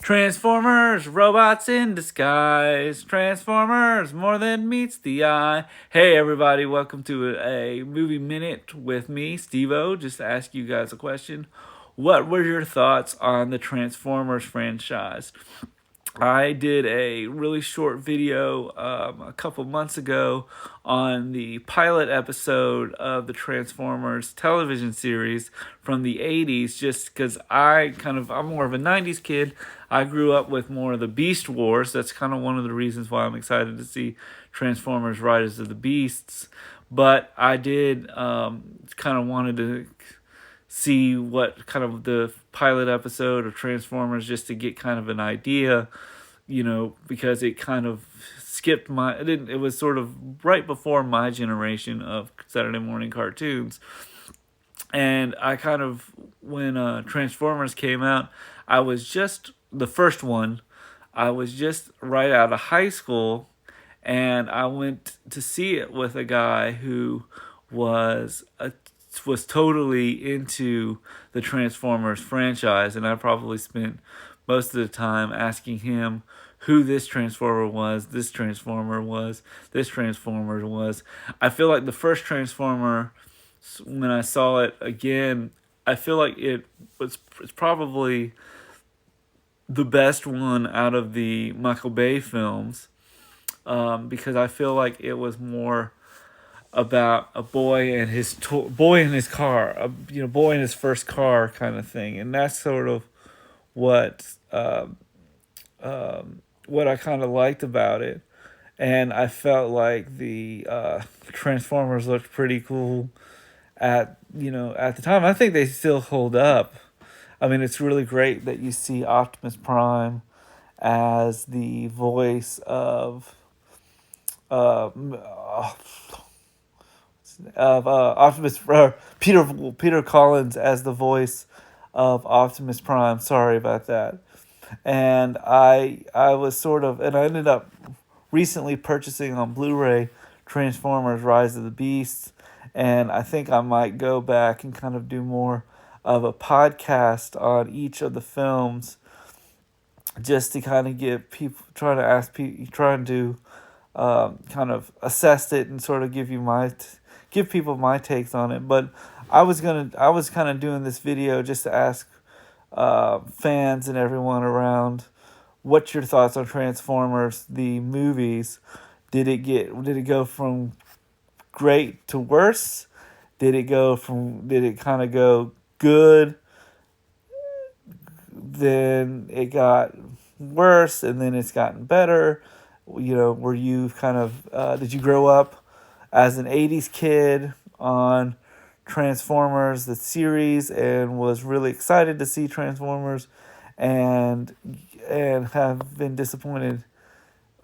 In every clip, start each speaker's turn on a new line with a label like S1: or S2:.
S1: Transformers, robots in disguise. Transformers, more than meets the eye. Hey, everybody, welcome to a movie minute with me, Steve-O. Just to ask you guys a question. What were your thoughts on the Transformers franchise? I did a really short video a couple months ago on the pilot episode of the Transformers television series from the 80s, just because I'm more of a 90s kid. I grew up with more of the Beast Wars. That's kind of one of the reasons why I'm excited to see Transformers Rise of the Beasts. But I did kind of wanted to see what kind of the pilot episode of Transformers just to get kind of an idea, because it kind of skipped it was sort of right before my generation of Saturday morning cartoons. And I kind of, when Transformers came out, I was just the first one. I was just right out of high school, and I went to see it with a guy who was was totally into the Transformers franchise, and I probably spent most of the time asking him who this Transformer was, this Transformer was, this Transformer was. I feel like the first Transformer, when I saw it again, I feel like it's probably the best one out of the Michael Bay films, because I feel like it was more about a boy and his boy in his car, boy in his first car kind of thing, and that's sort of what what I kind of liked about it. And I felt like the Transformers looked pretty cool at the time. I think they still hold up. I mean, it's really great that you see Optimus Prime as the voice of uh, Optimus, Peter Collins as the voice of Optimus Prime. Sorry about that. And I was sort of, and I ended up recently purchasing on Blu-ray Transformers Rise of the Beasts, and I think I might go back and kind of do more of a podcast on each of the films, just to kind of give people, trying to kind of assess it and sort of give people my takes on it. But I was kind of doing this video just to ask fans and everyone around, what's your thoughts on Transformers the movies? Did it go from great to worse? Did it kind of go good, then it got worse, and then it's gotten better? Were you kind of did you grow up as an 80s kid on Transformers the series and was really excited to see Transformers, and have been disappointed?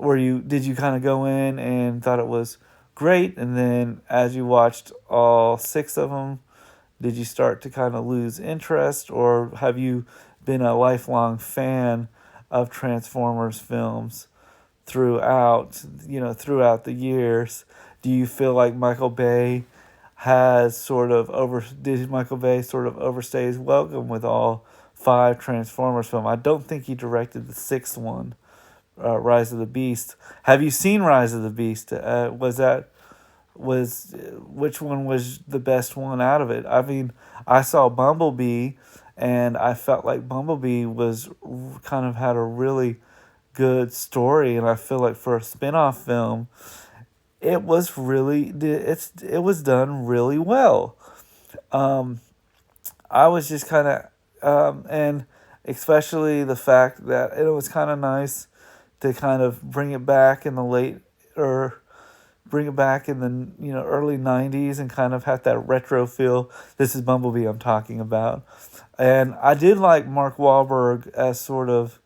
S1: Did you kind of go in and thought it was great, and then as you watched all six of them, did you start to kind of lose interest, or have you been a lifelong fan of Transformers films throughout the years? Do you feel like Michael Bay did Michael Bay sort of overstay his welcome with all five Transformers films? I don't think he directed the sixth one, Rise of the Beast. Have you seen Rise of the Beast? Which one was the best one out of it? I mean, I saw Bumblebee, and I felt like Bumblebee was kind of had a really good story, and I feel like for a spin-off film, it was done really well. I was just kind of and especially the fact that it was kind of nice to kind of bring it back in the early 90s and kind of have that retro feel. This is Bumblebee I'm talking about. And I did like Mark Wahlberg as sort of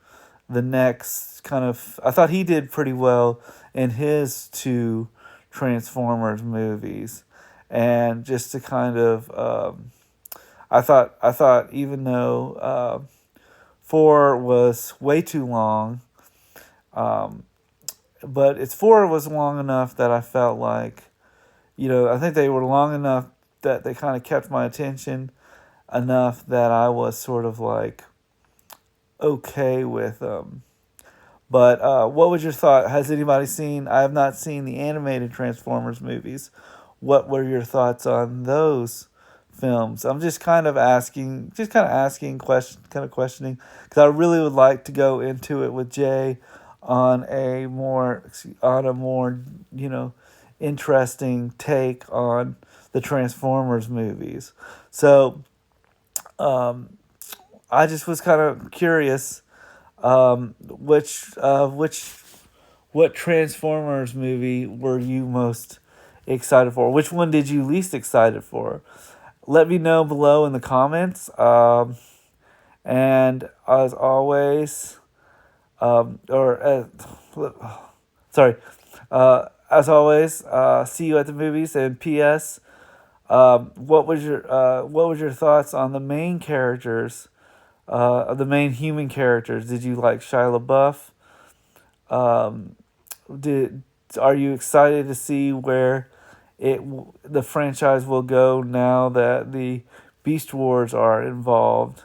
S1: the next kind of, I thought he did pretty well in his two Transformers movies. And just to kind of I thought even though 4 was way too long, but 4 was long enough that I felt like, I think they were long enough that they kind of kept my attention enough that I was sort of like okay with them. But what was your thought? Has anybody seen? I have not seen the animated Transformers movies. What were your thoughts on those films? I'm just kind of asking questioning, because I really would like to go into it with Jay on a more you know interesting take on the Transformers movies. So I just was kind of curious, which what Transformers movie were you most excited for? Which one did you least excited for? Let me know below in the comments. And as always, or sorry, as always, see you at the movies. And P.S. What was your thoughts on the main characters, the main human characters? Did you like Shia LaBeouf? Um, did Are you excited to see where the franchise will go now that the Beast Wars are involved?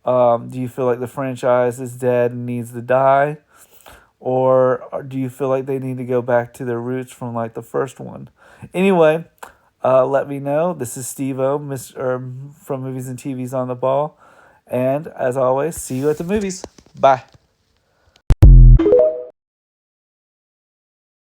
S1: Do you feel like the franchise is dead and needs to die, or do you feel like they need to go back to their roots from like the first one? Anyway, let me know. This is Steve-O, from Movies and TVs on the Ball, and as always, see you at the movies. Bye.